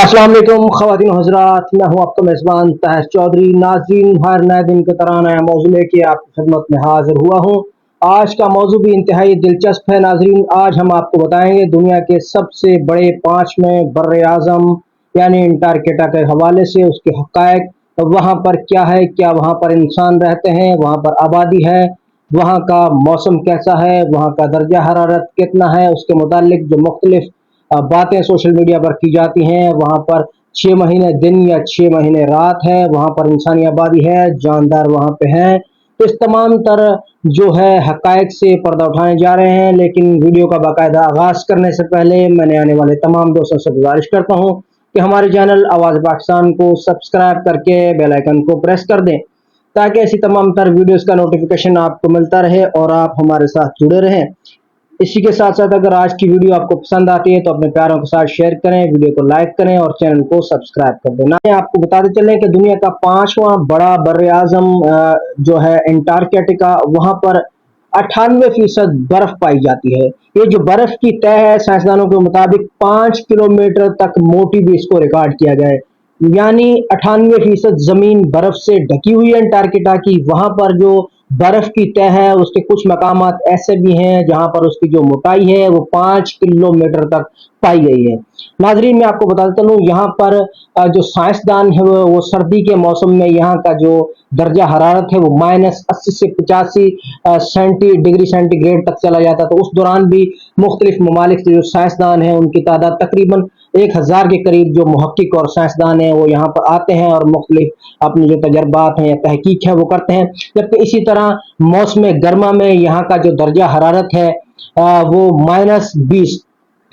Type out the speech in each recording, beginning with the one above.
अस्सलाम वालेकुम ख़वातीन हज़रात, मैं हूँ आपका मेज़बान ताहिर चौधरी। नाज़रीन, हर नए दिन की तरह नया मौजू लेके आपकी खिदमत में हाजिर हुआ हूँ। आज का मौजू भी इंतहाई दिलचस्प है नाज़रीन। आज हम आपको बताएंगे दुनिया के सबसे बड़े 5 में बर्रे आज़म यानी अंटार्कटिका के हवाले से उसके हक़ाइक़, वहाँ पर क्या है, क्या वहाँ पर इंसान रहते हैं, वहाँ पर आबादी है, वहाँ का मौसम कैसा है, वहाँ का दर्जा हरारत कितना है, उसके मुतालिक जो मुख्तलिफ बातें सोशल मीडिया पर की जाती हैं। वहाँ पर 6 महीने दिन या 6 महीने रात है, वहाँ पर इंसानी आबादी है, जानदार वहाँ पे हैं। इस तमाम तर जो है हक़ाइक़ से पर्दा उठाने जा रहे हैं। लेकिन वीडियो का बाकायदा आगाज़ करने से पहले मैंने आने वाले तमाम दोस्तों से गुजारिश करता हूँ कि हमारे चैनल आवाज़ पाकिस्तान को सब्सक्राइब करके बेल आइकन को प्रेस कर दें, ताकि ऐसी तमाम तर वीडियोस का नोटिफिकेशन आपको मिलता रहे और आप हमारे साथ जुड़े रहें। इसी के साथ साथ अगर आज की वीडियो आपको पसंद आती है तो अपने प्यारों के साथ शेयर करें, वीडियो को लाइक करें और चैनल को सब्सक्राइब कर देना। आपको बताते चलें कि दुनिया का 5वां बड़ा बर्रे आज़म जो है अंटार्कटिका, वहाँ पर 98% बर्फ पाई जाती है। ये जो बर्फ की तह है, साइंसदानों के मुताबिक 5 किलोमीटर तक मोटी भी इसको रिकॉर्ड किया गया है। यानी 98% जमीन बर्फ से ढकी हुई है अंटार्कटिका की। वहां पर जो बर्फ की तह है उसके कुछ मकामात ऐसे भी हैं जहां पर उसकी जो मोटाई है वो 5 किलोमीटर तक पाई गई है। नाजरीन, मैं आपको बताता हूँ यहाँ पर जो साइंसदान है वो सर्दी के मौसम में यहाँ का जो दर्जा हरारत है वो -80 से 85 डिग्री सेंटीग्रेड तक चला जाता है। तो उस दौरान भी मुख्तलिफ ममालिक से जो साइंसदान हैं उनकी तादाद तकरीबन 1000 के करीब जो मुहक्किक और साइंसदान हैं वो यहाँ पर आते हैं और मुख्तलिफ अपने जो तजर्बात हैं या तहकीक है वो करते हैं। जबकि इसी तरह मौसम गर्मा में यहाँ का जो दर्जा हरारत है वो -20,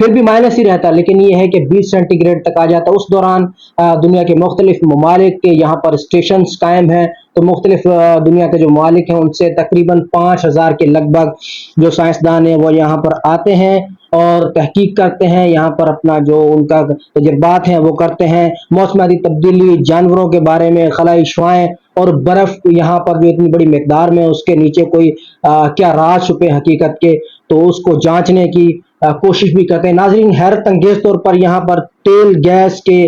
फिर भी माइनस ही रहता, लेकिन ये है कि 20 सेंटीग्रेड तक आ जाता। उस दौरान दुनिया के मुख्तलिफ ममालिक के यहाँ पर स्टेशन कायम हैं। तो मुख्तलिफ दुनिया के जो ममालिक हैं उनसे तकरीबन 5000 के लगभग जो साइंसदान हैं वो यहाँ पर आते हैं और तहकीक करते हैं। यहाँ पर अपना जो उनका तजर्बात हैं वो करते हैं। मौसमाती तब्दीली, जानवरों के बारे में, खलाई शुआएं और बर्फ यहाँ पर जो इतनी बड़ी मकदार में उसके नीचे कोई क्या राज छुपे हकीकत के, तो उसको जांचने की कोशिश भी करते हैं। नाजरीन, हैरत अंगेज तौर पर यहाँ पर तेल गैस के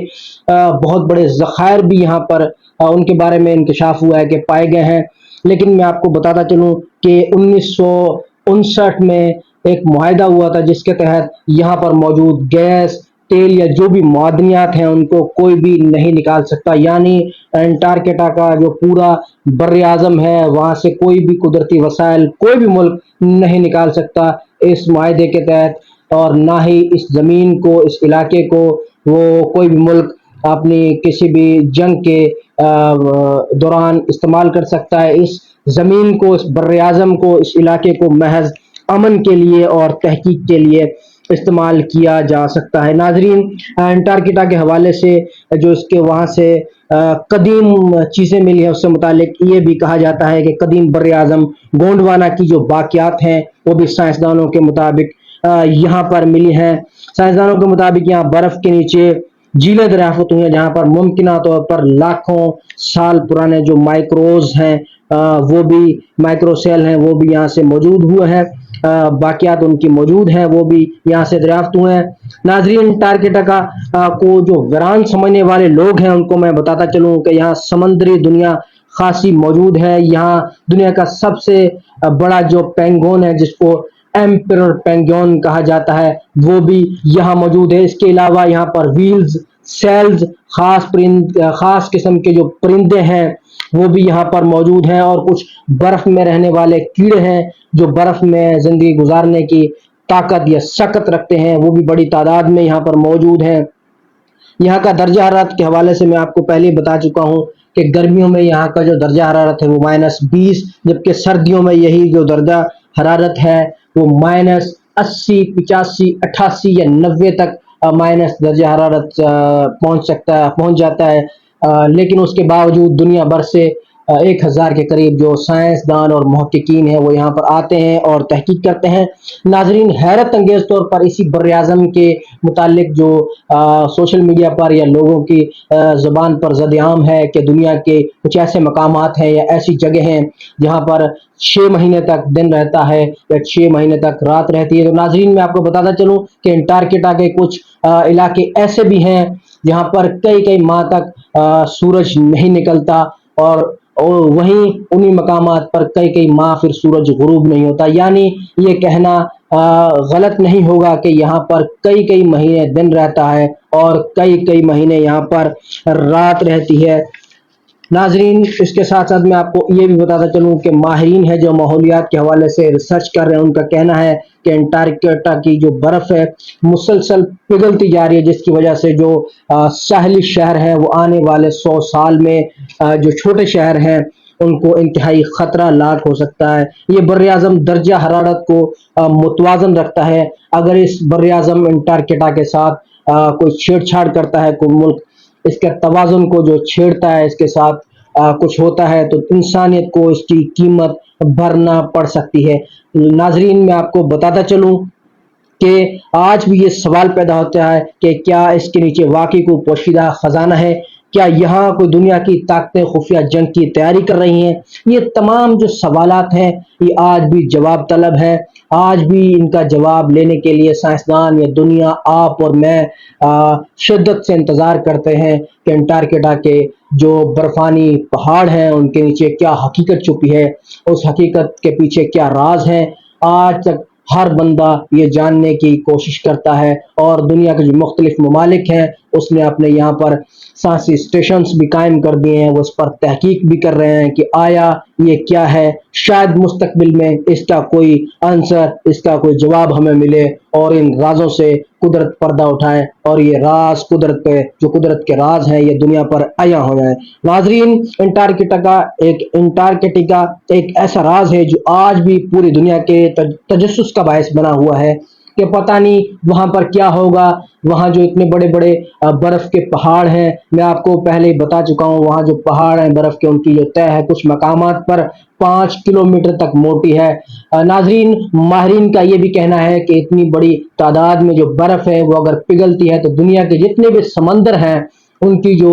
बहुत बड़े ज़खायर भी यहाँ पर उनके बारे में इंकशाफ हुआ है कि पाए गए हैं। लेकिन मैं आपको बताता चलूँ कि 1959 में एक मुआहदा हुआ था जिसके तहत यहाँ पर मौजूद गैस, तेल या जो भी मादनियात हैं उनको कोई भी नहीं निकाल सकता। यानी अंटार्कटिका का जो पूरा बर्रे आज़म है वहाँ से कोई भी कुदरती वसाइल कोई भी मुल्क नहीं निकाल सकता इस मुआहदे के तहत, और ना ही इस ज़मीन को, इस इलाके को वो कोई भी मुल्क अपनी किसी भी जंग के दौरान इस्तेमाल कर सकता है। इस ज़मीन को, इस बर्रे आज़म को, इस इलाके को महज अमन के लिए और तहकीक के लिए इस्तेमाल किया जा सकता है। नाजरीन, अंटार्कटिका के हवाले से जो इसके वहाँ से कदीम चीज़ें मिली है उससे मुतालिक ये भी कहा जाता है कि कदीम बर्रे आज़म गोंडवाना की जो बाक़ियात हैं वो भी साइंसदानों के मुताबिक यहाँ पर मिली हैं। साइंसदानों के मुताबिक यहाँ बर्फ़ के नीचे झीलें दरियाफ्त हुई हैं जहाँ पर मुमकिन तौर पर लाखों साल पुराने जो माइक्रोज हैं वो भी माइक्रोसेल हैं वो भी यहाँ से मौजूद हुए हैं। बाकियात उनकी मौजूद हैं वो भी यहाँ से दरियाफ्त हुए हैं। नाजरीन, अंटार्कटिका को जो वीरान समझने वाले लोग हैं उनको मैं बताता चलूँ कि यहाँ समंदरी दुनिया खासी मौजूद है। यहाँ दुनिया का सबसे बड़ा जो पेंगोन है जिसको एम्परर पेंगोन कहा जाता है वो भी यहाँ मौजूद है। इसके अलावा यहाँ पर व्हील्स, सेल्स, खास किस्म के जो परिंदे हैं वो भी यहाँ पर मौजूद हैं और कुछ बर्फ में रहने वाले कीड़े हैं जो बर्फ में जिंदगी गुजारने की ताकत या सकत रखते हैं, वो भी बड़ी तादाद में यहाँ पर मौजूद हैं। यहाँ का दर्जा हरारत के हवाले से मैं आपको पहले ही बता चुका हूँ कि गर्मियों में यहाँ का जो दर्जा हरारत है वो -20, जबकि सर्दियों में यही जो दर्जा हरारत है वो -80, 85, 88 या 90 तक माइनस दर्जा हरारत पहुँच जाता है। लेकिन उसके बावजूद दुनिया भर से 1000 के करीब जो साइंसदान और मुहक्किकीन हैं वो यहाँ पर आते हैं और तहकीक करते हैं। नाजरीन, हैरत अंगेज तौर पर इसी बर्रे आज़म के मुतालिक जो सोशल मीडिया पर या लोगों की ज़बान पर ज़द-ए-आम है कि दुनिया के कुछ ऐसे मकामात हैं या ऐसी जगह हैं जहाँ पर 6 महीने तक दिन रहता है या 6 महीने तक रात रहती है। तो नाजरीन, मैं आपको बताता चलूँ कि अंटार्कटिका के कुछ इलाके ऐसे भी हैं جہاں پر کئی کئی ماہ تک سورج نہیں نکلتا، اور وہیں انہی مقامات پر کئی کئی ماہ پھر سورج غروب نہیں ہوتا۔ یعنی یہ کہنا غلط نہیں ہوگا کہ یہاں پر کئی کئی مہینے دن رہتا ہے اور کئی کئی مہینے یہاں پر رات رہتی ہے۔ ناظرین، اس کے ساتھ ساتھ میں آپ کو یہ بھی بتاتا چلوں کہ ماہرین ہیں جو ماحولیات کے حوالے سے ریسرچ کر رہے ہیں، ان کا کہنا ہے کہ انٹارکٹیکا کی جو برف ہے مسلسل پگھلتی جا رہی ہے، جس کی وجہ سے جو ساحلی شہر ہیں وہ آنے والے 100 سال میں جو چھوٹے شہر ہیں ان کو انتہائی خطرہ لاحق ہو سکتا ہے۔ یہ بر اعظم درجہ حرارت کو متوازن رکھتا ہے۔ اگر اس بر اعظم انٹارکٹیکا کے ساتھ کوئی چھیڑ چھاڑ کرتا ہے کوئی ملک، اس کے توازن کو جو چھیڑتا ہے، اس کے ساتھ کچھ ہوتا ہے، تو انسانیت کو اس کی قیمت بھرنا پڑ سکتی ہے۔ ناظرین، میں آپ کو بتاتا چلوں کہ آج بھی یہ سوال پیدا ہوتا ہے کہ کیا اس کے نیچے واقعی کوئی پوشیدہ خزانہ ہے؟ کیا یہاں کوئی دنیا کی طاقتیں خفیہ جنگ کی تیاری کر رہی ہیں؟ یہ تمام جو سوالات ہیں یہ آج بھی جواب طلب ہے۔ آج بھی ان کا جواب لینے کے لیے سائنسدان، یہ دنیا، آپ اور میں شدت سے انتظار کرتے ہیں کہ انٹارکٹیکا کے جو برفانی پہاڑ ہیں ان کے نیچے کیا حقیقت چھپی ہے، اس حقیقت کے پیچھے کیا راز ہیں۔ آج تک ہر بندہ یہ جاننے کی کوشش کرتا ہے، اور دنیا کے جو مختلف ممالک ہیں اس نے اپنے یہاں پر سائنسی اسٹیشنز بھی قائم کر دیے ہیں، وہ اس پر تحقیق بھی کر رہے ہیں کہ آیا یہ کیا ہے، شاید مستقبل میں اس کا کوئی آنسر، اس کا کوئی جواب ہمیں ملے اور ان رازوں سے قدرت پردہ اٹھائے، اور یہ راز قدرت پہ جو قدرت کے راز ہیں یہ دنیا پر عیاں ہو جائے۔ ناظرین، انٹارکٹیکا ایک ایسا راز ہے جو آج بھی پوری دنیا کے تجسس کا باعث بنا ہوا ہے کہ پتہ نہیں وہاں پر کیا ہوگا۔ وہاں جو اتنے بڑے بڑے برف کے پہاڑ ہیں، میں آپ کو پہلے ہی بتا چکا ہوں، وہاں جو پہاڑ ہیں برف کے ان کی جو طے ہے کچھ مقامات پر 5 کلومیٹر تک موٹی ہے۔ ناظرین، ماہرین کا یہ بھی کہنا ہے کہ اتنی بڑی تعداد میں جو برف ہے وہ اگر پگھلتی ہے تو دنیا کے جتنے بھی سمندر ہیں ان کی جو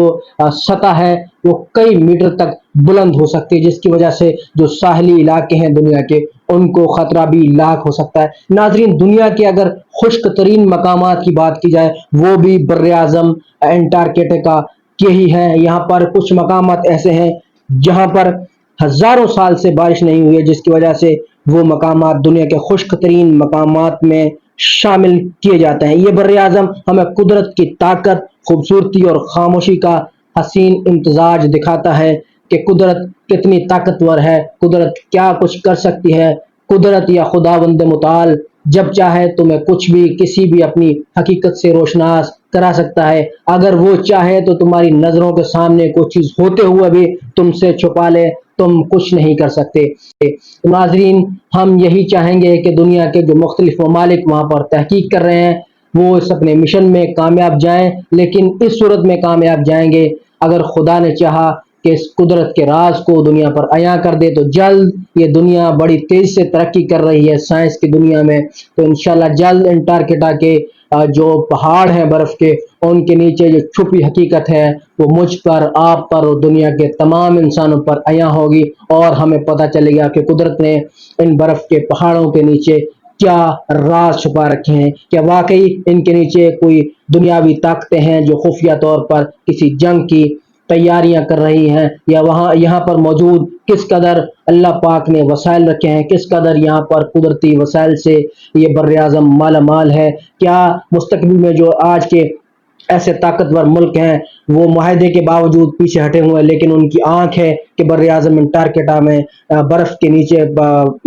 سطح ہے وہ کئی میٹر تک بلند ہو سکتی ہے، جس کی وجہ سے جو ساحلی علاقے ہیں دنیا کے ان کو خطرہ بھی لاحق ہو سکتا ہے۔ ناظرین، دنیا کے اگر خشک ترین مقامات کی بات کی جائے وہ بھی بر اعظم انٹارکٹیکا کے ہی ہیں۔ یہاں پر کچھ مقامات ایسے ہیں جہاں پر ہزاروں سال سے بارش نہیں ہوئی ہے، جس کی وجہ سے وہ مقامات دنیا کے خشک ترین مقامات میں شامل کیے جاتے ہیں۔ یہ بر اعظم ہمیں قدرت کی طاقت، خوبصورتی اور خاموشی کا حسین امتزاج دکھاتا ہے کہ قدرت کتنی طاقتور ہے، قدرت کیا کچھ کر سکتی ہے۔ قدرت یا خداوند متعال جب چاہے تمہیں کچھ بھی کسی بھی اپنی حقیقت سے روشناس کرا سکتا ہے۔ اگر وہ چاہے تو تمہاری نظروں کے سامنے کوئی چیز ہوتے ہوئے بھی تم سے چھپا لے، تم کچھ نہیں کر سکتے۔ ناظرین، ہم یہی چاہیں گے کہ دنیا کے جو مختلف ممالک وہاں پر تحقیق کر رہے ہیں وہ اس اپنے مشن میں کامیاب جائیں، لیکن اس صورت میں کامیاب جائیں گے اگر خدا نے چاہا کہ اس قدرت کے راز کو دنیا پر عیاں کر دے تو جلد یہ دنیا بڑی تیزی سے ترقی کر رہی ہے سائنس کی دنیا میں، تو انشاءاللہ جلد انٹارکٹیکا کے جو پہاڑ ہیں برف کے ان کے نیچے جو چھپی حقیقت ہے وہ مجھ پر، آپ پر اور دنیا کے تمام انسانوں پر عیاں ہوگی، اور ہمیں پتہ چلے گا کہ قدرت نے ان برف کے پہاڑوں کے نیچے کیا راز چھپا رکھے ہیں، کیا واقعی ان کے نیچے کوئی دنیاوی طاقتیں ہیں جو خفیہ طور پر کسی جنگ کی تیاریاں کر رہی ہیں، یا یہاں پر موجود کس قدر اللہ پاک نے وسائل رکھے ہیں، کس قدر یہاں پر قدرتی وسائل سے یہ بر اعظم مالا مال ہے۔ کیا مستقبل میں جو آج کے ایسے طاقتور ملک ہیں وہ معاہدے کے باوجود پیچھے ہٹے ہوئے ہیں، لیکن ان کی آنکھ ہے کہ بر اعظم انٹارکٹیکا میں برف کے نیچے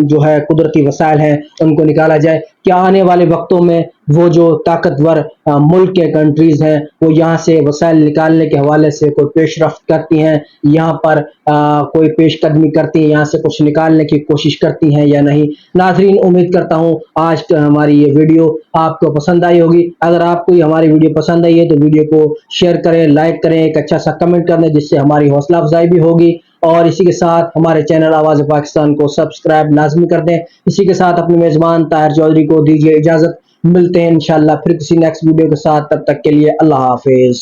جو ہے قدرتی وسائل ہیں ان کو نکالا جائے۔ کیا آنے والے وقتوں میں وہ جو طاقتور ملک کے کنٹریز ہیں وہ یہاں سے وسائل نکالنے کے حوالے سے کوئی پیش رفت کرتی ہیں، یہاں پر کوئی پیش قدمی کرتی ہیں، یہاں سے کچھ نکالنے کی کوشش کرتی ہیں یا نہیں؟ ناظرین، امید کرتا ہوں آج کا ہماری یہ ویڈیو آپ کو پسند آئی ہوگی۔ اگر آپ کو ہماری ویڈیو پسند آئی ہے تو ویڈیو کو شیئر کریں، لائک کریں، ایک اچھا سا کمنٹ کر دیں جس سے ہماری حوصلہ افزائی بھی ہوگی، اور اسی کے ساتھ ہمارے چینل آواز پاکستان کو سبسکرائب لازمی کر دیں۔ اسی کے ساتھ اپنے میزبان طاہر چودھری کو دیجیے اجازت، ملتے ہیں انشاءاللہ پھر کسی نیکسٹ ویڈیو کے ساتھ، تب تک کے لیے اللہ حافظ۔